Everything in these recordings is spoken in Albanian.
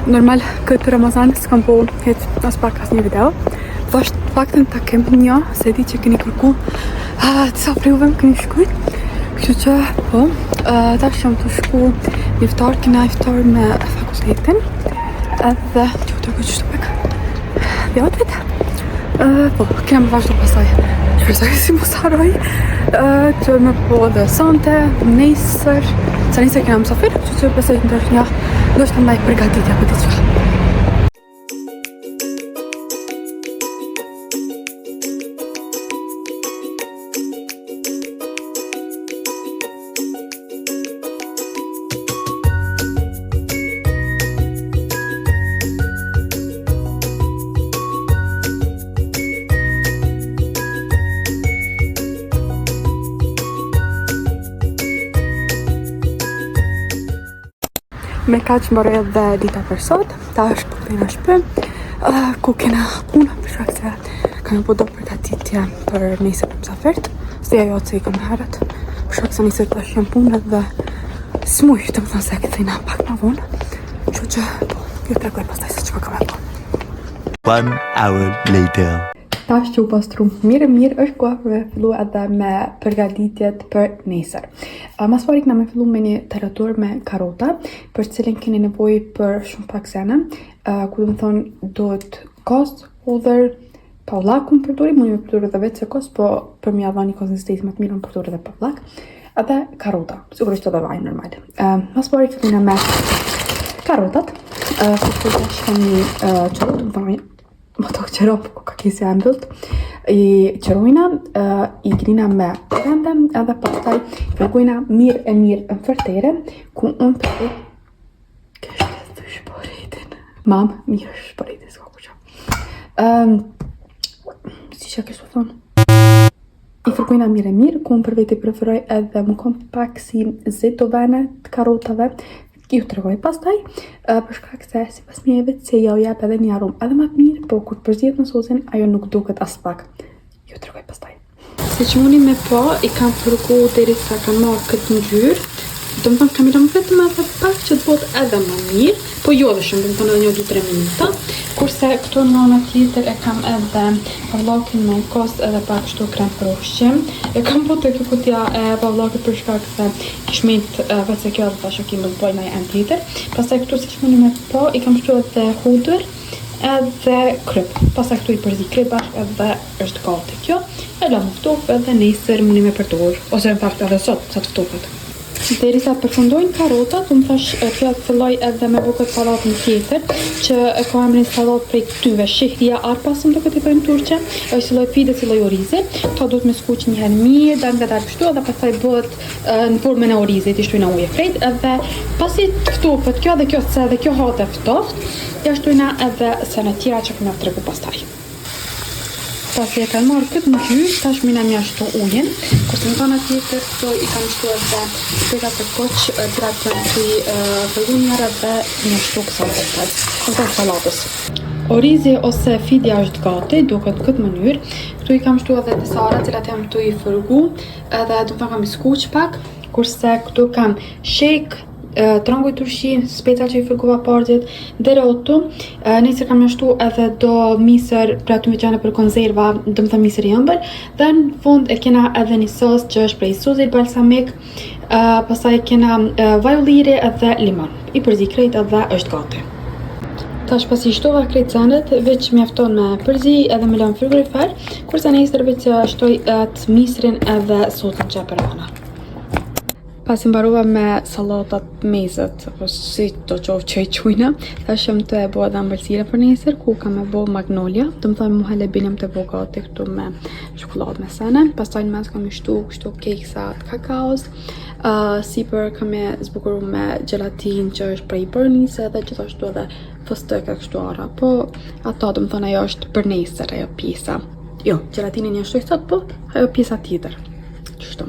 Normal këtë Ramazan s'kam po hetë as pak as një video. Thosht faktën ta kem një, se di që keni kërku disa prej juve më keni shkujt. Kështu që po, tash jam të shku iftar, kena iftar me fakultetin. Edhe që u tërgoj qështu pek vjatit. Po, kena me vazhdo pasaj. Shpresoj si mos haroj. Që me po dhe sante, nesër. Sa nesër kena mësafir, që besoj në tërsh një do shtë ndaj përgatitja për diçka. Me ka që mbaroj edhe dita për sot, ta është po këtejna shpë, ku kena puna për shkak se kam po do përgatitje për nesër për mësafirt, se ajo që i kam herët, për shkak se nesër të shem punë dhe s'muj të më thonë se këtejna pak ma vonë, që që po, ju tregoj pastaj se që kam e po. 1 hour later. Tash që u pastru mirë, është koha për me fillu edhe me përgatitjet për nesër. Mas pari këna me fillu me një tarator me karota, për cilin keni nevoj për shumë pak sene, ku do më thonë do të kos, hodher, pavlakun përdori, më një përdori dhe vetë se kos, po për mi adha një konsistenci më të mirë më përdori dhe pavlak, edhe karota, sigurisht edhe vaj normal. Mas pari fillina me karotat, ku të shkem një qërot, më thonë më tokë qërop, ku ka kesi e mbëlt, i qërojna, i grina me vendem, edhe pastaj fërgojna mirë në fërtere, ku unë përre, kështë të shporitin. Mam, mirë shporitin, s'ka ku që. Si që kështë të thonë? I fërgojna mirë, ku unë përve të preferoj edhe më kom pak si zetovene të karotave, ju të regoj pastaj, për shkak se si pas mjeve se ja u jep edhe një aromë edhe më të mirë, po kur përzjet në sosin, ajo nuk duket as pak. Ju të regoj pastaj. Se që muni me po, i kam përgu deri sa kam marrë këtë ngjyrë, do më thonë kam i rëmë vetëm edhe pak që të botë edhe më mirë, po jo dhe shumë, do më thonë edhe 1-2-3 minuta, kurse këto në anë tjetër e kam edhe pavllakin me kos edhe pak kështu krem për ushqim. E kam po të kjo kutja e pavllakit për shkak se kishmit vetë se kjo edhe ta shokim do të bëj në anë tjetër. Pastaj këtu si që muni me po, i kam shtu edhe hudër edhe kryp. Pastaj këtu i përzi kryp bashk edhe është gati kjo. E la më ftofë edhe nesër muni me përdor, ose në fakt edhe sot sa të ftofët. Derisa përfundojnë karotat, unë thash kjo të filloj edhe me bukët salatën tjetër, që e ka emrin salat prej këtyve, shihria arpasëm do këtë i bëjmë turqe, është si loj pide, si loj orizi, ta do të me skuq një herë mirë, dan nga darë pështu, edhe pastaj bëhet në formën e orizit, i shtojna ujë frejt, edhe pasi ftofët kjo dhe kjo se dhe kjo hate ftoft, ja shtojna edhe se në tjera që këna të tregu pastaj. Pasi e kanë marrë këtë ngjyrë, tash mina mja shtu ujin, kurse në tana tjetër këto i kanë shtu edhe spekat të koq, cilat të fërgunjara dhe një shtu kësa salatës. Orizi ose fidja është gati, duket këtë mënyrë. Këtu i kam shtu edhe disa ara, cilat jam këtu i fërgu, edhe do të kam i skuq pak, kurse këtu kam shek, tranguj turshi, speca që i fërgova partit, dereotu, nesër kam nështu edhe do misër për aty me qene për konserva, do më thë misër i ëmbël, dhe në fund e kena edhe një sos që është prej suzit balsamik, pastaj kena vaj ulliri edhe limon, i përzi krejt edhe është gati. Tash pasi shtova krejt sendet, veç mjafton me përzi edhe me lëmë frigorifer, kurse nesër veç shtoj atë misrin edhe sosin që për ana. Pasi mbarova me sallatat mezet, apo si do qovë që i qujna, tash jam të e bo edhe ambëlsire për nesër, ku kam e bo magnolia, të më thojmë muhallebin jam të bo gati këtu me shukullat me sene, pastaj në mes kam i shtu kështu keksa të kakaos, sipër kam e zbukuru me gelatin që është prej bërnise dhe gjithashtu edhe fëstëk e kështu ara, po ato të më thonë ajo është për nesër, ajo pjesa. Jo, gelatinin një shtoj sot, po ajo pjesa tjetër. Qështu.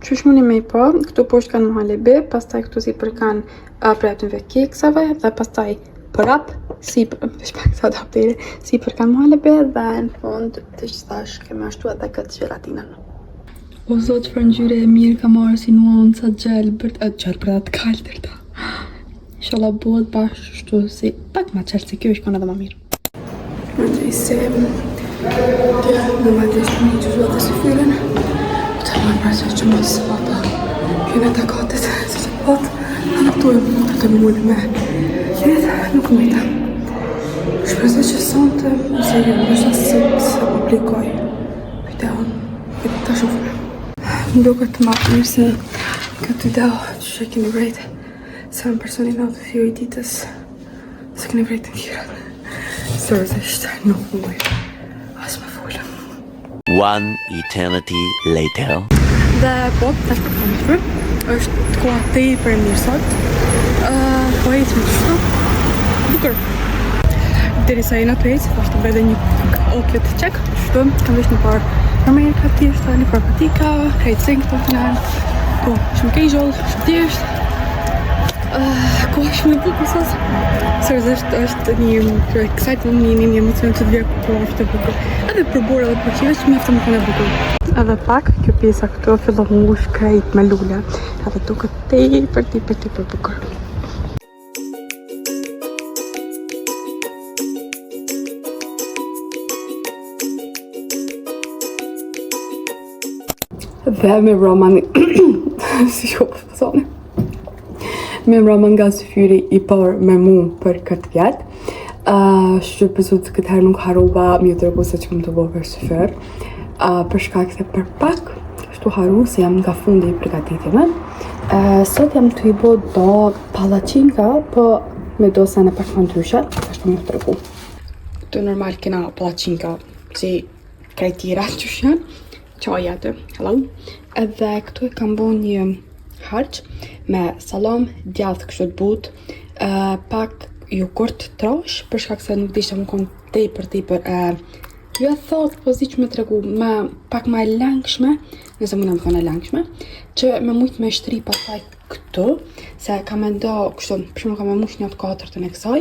Qysh mundi me i po, këtu poshtë kanë muhallebi, pastaj këtu si për kanë praptinve keksave, dhe pastaj prap, si për kanë muhallebi, dhe në fund të që thash keme ashtu edhe këtë gelatinën. O zot, që për ngjyre e mirë ka marrë si nuanca gjelbërt, gjelbërt atë kaltër ta. Inshallah bëhet bashkë kështu si pak ma qërë se kjo është kanë edhe ma mirë. Më gjej se në ma gjej shtë një gjuzua dhe si fyren të më pra që më së papa kjene të katet se që pat anë të e të mullë me edhe nuk mëjta. Shpresoj që sonte se jo nështë sot se publikoj videon këtë të shufme. Më duket të marrë mirë se këtë video që që keni vrejtë se në personin në të fjoj ditës se keni vrejtë në tjera. Sërëzisht nuk muj as me folëm. One eternity later. Dhe po, tash për të mirë, është koha te i për mirë sot. Po e të më qështu. Bukur. Deri sa e në të ejtë, është të bede një outfit check. Shtu, kam vesh një par Amerika tjeshta, një par patika, krejtë zingë të final. Po, shumë casual, shumë tjeshtë. Koha shumë e bukur sot. Sërëzisht është një excitement, një emocion që të vjerë ku është e bukur. Edhe për borë edhe për qive që me eftë më kënë e bukur. Edhe pak, kjo pjesa këtu fillo ngush krejt me lule. Edhe duket tepër bukur. Dhe me Romani si shumë pësone. Me Roman nga syfyri i parë me mu për këtë vjetë. Shqypëzut këtë herë nuk harova mi të regu se që më të bo për syfyr. Për shkak se për pak shtu haru se jam nga fundi i përgatitjeve. Sot jam të i bo do palacinka, po me do se në pak më ndryshe, ashtu më të regu. Këtu normal kena palacinka si krejtira që shë, qaj atë, hello. Edhe këtu e kam bo një harq me salam, djath kështu të but, pak jogurt trash, për shkak se nuk disha më konë tepër jo e thot, po zi që me tregu pak ma e langshme, nëse mund më konë e langshme, që me mujt me shtri pasaj këtu, se ka me ndo kështu, për shumë ka me mush një të 4 në kësaj,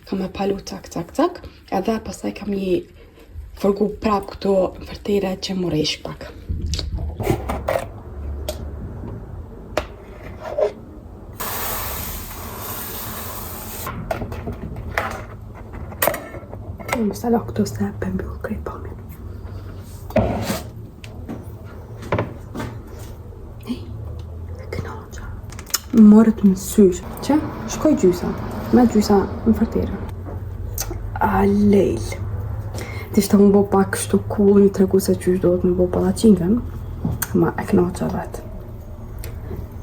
ka me palu cak, edhe pasaj kam një fërgu prap këtu fërtere që më rejsh pak. Më salo këtu se pëmbyll krejt pamin. Hej, e kënoqa. Morët më sysh, që? Shkoj gjysa, me gjysa më fërtire. A lejl. Tishtë më bo pak kështu cool, një tregu se qysh do të më bo palacinkën, ma e kënoqa vetë.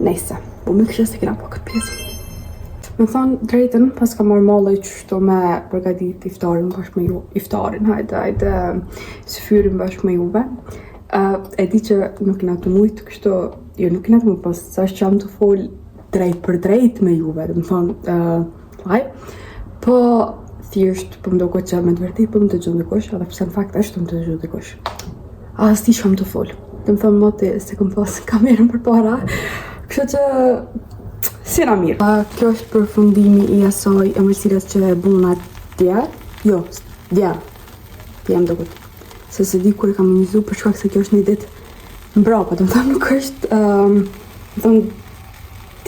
Nejse, po më kështë se kena po këtë pjesë. Me thonë drejten, pas ka marrë mallaj qështu me përgatit iftarin bashkë me ju. Iftarin, hajde, syfyrin bashkë me juve. E di që nuk kena të mujtë kështu, jo nuk kena të mujtë, pas sa është që jam të fol drejt për drejt me juve, dhe më thonë, po thjesht po më do që me të vërtit po më të gjënë dikush, edhe pse në fakt është më të gjënë dikush. As ti që më të fol. Dhe më thonë moti se këm pas kamerën për para, kështu që si na mirë. Kjo është përfundimi i asaj ëmbëlsirës që e buna dje. Jo, dje. Jam duket. Se di kur e kam inizu për shkak se kjo është një ditë mbrapa, do të thonë nuk është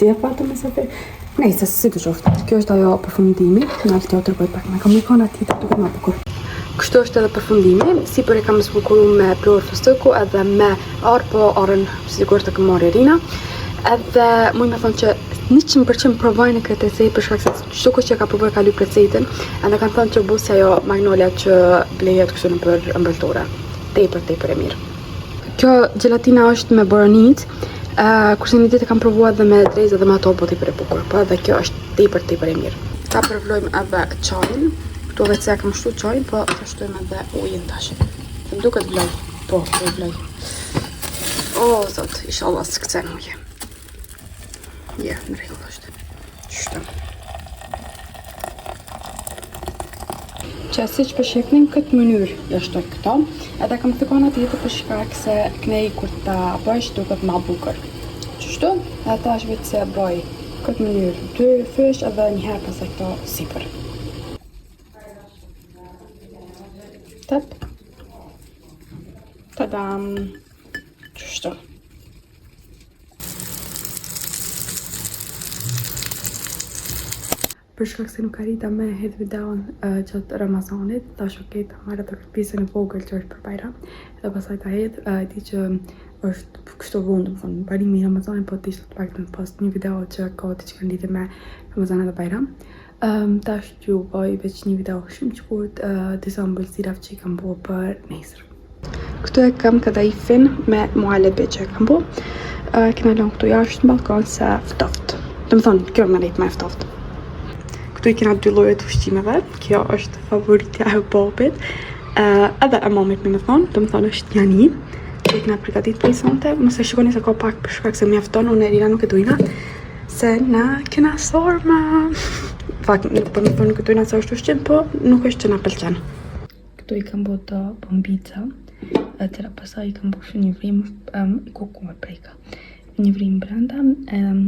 dje pa të mesafir. Nejse, si të qoftë. Kjo është ajo përfundimi. Në altë të tërgoj pak me kam ikon ati të duket ma bukur. Kështu është edhe përfundimi. Si për e kam zbukuru me plorë fëstëku edhe me arë, po arën sigur të këmë marrë Irina. Edhe muj me thonë që 100% provojnë në këtë recejtë për shkak se çdo kush që ka provuar ka lyp recetën, edhe kanë thënë që busja ajo magnolia që blehet kështu në për ëmbëlture. Tepër e mirë. Kjo gelatina është me boronit, kurse një ditë kam provuar edhe me drejzë dhe me ato po tepër e bukur, po edhe kjo është tepër e mirë. Ta përvlojmë edhe çajin. Këtu vetë se kam shtu çajin, po ta shtojmë edhe ujin tash. Më duket vloj. Po, vloj. O zot, inshallah s'kcen ujë. Ja, në rregull është. Qështu. Që si që përsheknin këtë mënyrë jashtë këto, edhe kam të kona të jetë për shkak se kënej kur ta bëjsh duket ma bukur. Qështu, edhe ta është vitë se bëj këtë mënyrë 2 fysh edhe njëherë pas e këto sipër. Tëp. Tadam. Qështu. për shkak se nuk arrita me hedh videon gjatë Ramazanit, tash okej ta marrë të pjesën e vogël që është për Bajram, edhe pastaj ta hedh, e di që është kështu vonë, domethënë mbarimi i Ramazanit, po të ishte të paktën pas një video që ka diçka lidhje me Ramazan dhe Bajram. Tash ju bëj veç një video shumë të shkurt, disa ëmbëlsira që i kam bërë për nesër. Këtu e kam kadaifin me muhallebi që e kam bërë. Kena lënë këtu jashtë në balkon se ftoft. Domethënë kjo më lejt më ftoft. Këtu i kena dy lloje të ushqimeve. Kjo është favoritja e babit, edhe e mamit me thonë, domethënë është njani. Që i kena përgatit për i sonte, mëse shikoni se ka pak për shkak se mjafton, unë e Rina nuk e dujna, se na kena sorma. Fakt, po më thonë këtu i na se është ushqim, po nuk është që na pëlqen. Këtu i kam bërë të bombica, tëra pasaj i kam bërë një vrim kuku me preka. Një vrim brenda,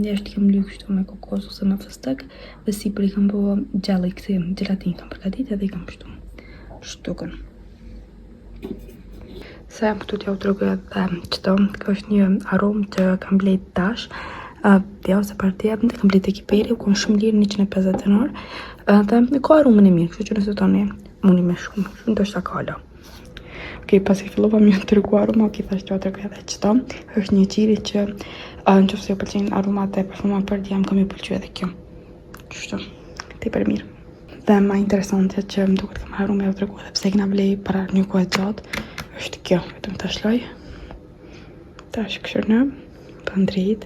jashtë kam lykë kështu me kokos ose me fëstëk, dhe sipër i kam bërë gjallë i këti gelatin kam përgatit edhe i kam pështu shtukën. Se jam këtu t'ja u tregoj edhe qëto, kjo është një aromë që kam blejt tash, t'ja ose partia, kam blejt e kiperi, u konë shumë lirë 150 dinar, dhe ka aromën e mirë, kështu që nëse toni muni me shumë ndoshta kala. Okej, pasi fillova më të tërgu aroma, okej, thash që tërgu edhe qëto. Është një qiri që në qoftë se ju pëlqejnë aromat e parfumave për djem, kam i pëlqyer edhe kjo. Kështu, tepër mirë. Dhe më interesante që më duket kam harruar me tërgu edhe pse kena blej para një kohë gjatë, është kjo, vetëm ta shloj. Tash kështu pa ndrit.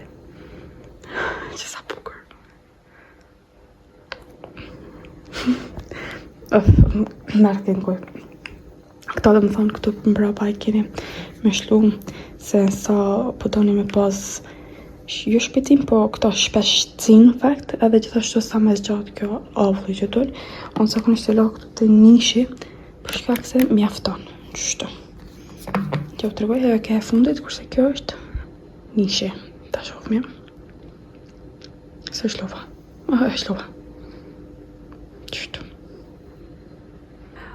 Që sa bukur. Nartin kuj. Këta dhe më thonë këtu mbrapa i keni me shlu se sa po doni me pas jo shpejtim, po këta shpesh shcin në fakt, edhe gjithashtu sa me zgjatë kjo avulli që tull. Unë sa kënë shtela këtu të nishi për shkak se mjafton. Qështu. Që u tregoj edhe ke e fundit, kurse kjo është nishi. Ta shofmi. Se shlova. E shlova. Qështu.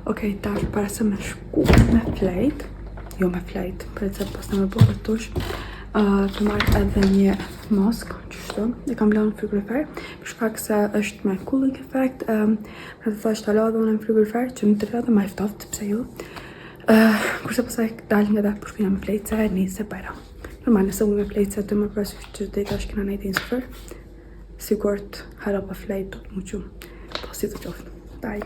Okej, tash para se me shku me flejt, jo me flejt, për e pas në me bërë tush, të marrë edhe një mask, qështu, e kam lanë në frigorifer, për shkak se është me cooling effect, pra të thash të la dhe unë në frigorifer, që në të rrë dhe ma iftoft, pse ju, kurse pasaj dalë nga dhe përshpina me flejt, se e një se Bajram. Normal, nëse unë me flejt se të më përshkut që të dejta është kina nejtë i nësëfër, sigurt hara pa flejt do të muqu, po si të qoftë, daj.